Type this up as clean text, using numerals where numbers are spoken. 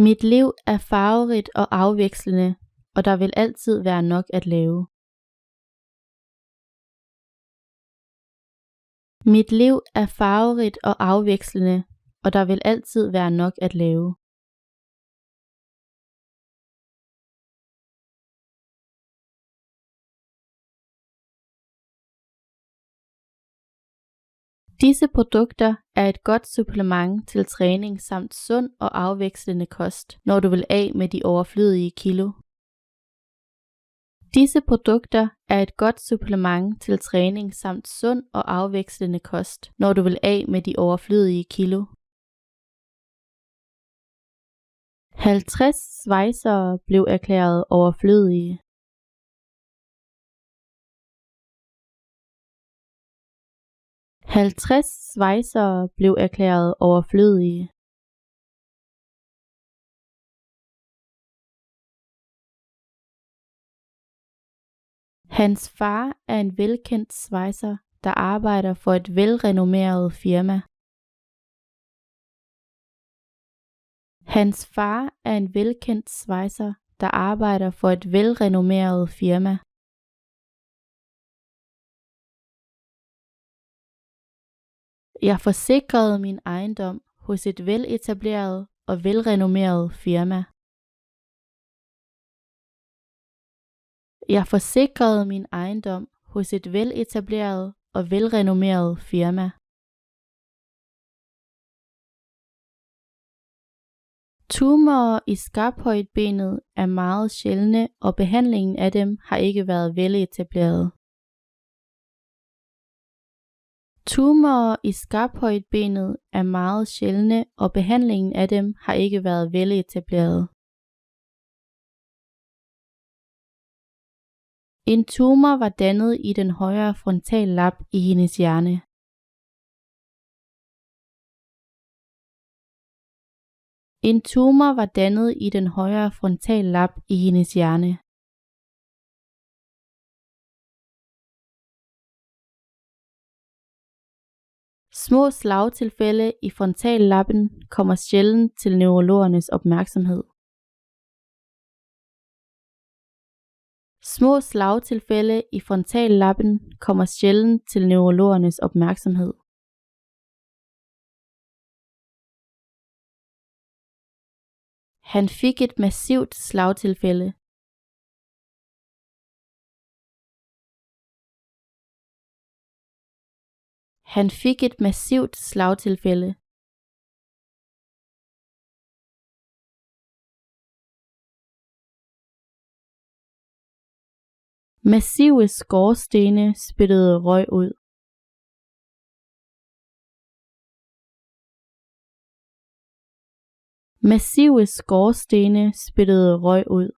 Mit liv er farverigt og afvekslende, og der vil altid være nok at lave. Mit liv er farverigt og afvekslende, og der vil altid være nok at lave. Disse produkter er et godt supplement til træning samt sund og afvekslende kost, når du vil af med de overflødige kilo. Disse produkter er et godt supplement til træning samt sund og afvekslende kost, når du vil af med de overflødige kilo. 50 svejsere blev erklæret overflødige. 50 svejsere blev erklæret overflødige. Hans far er en velkendt svejser, der arbejder for et velrenommeret firma. Hans far er en velkendt svejser, der arbejder for et velrenommeret firma. Jeg forsikrede min ejendom hos et veletableret og velrenommeret firma. Jeg forsikrede min ejendom hos et veletableret og velrenommeret firma. Tumorer i skarphøjdebenet er meget sjældne, og behandlingen af dem har ikke været veletableret. Tumorer i skarphøjdebenet er meget sjældne, og behandlingen af dem har ikke været veletableret. En tumor var dannet i den højre frontallap i hendes hjerne. En tumor var dannet i den højre frontallap i hendes hjerne. Små slagtilfælde i frontallappen kommer sjældent til neurologernes opmærksomhed. Små slagtilfælde i frontallappen kommer sjældent til neurologernes opmærksomhed. Han fik et massivt slagtilfælde. Han fik et massivt slagtilfælde. Massive skorstene spyttede røg ud. Massive skorstene spyttede røg ud.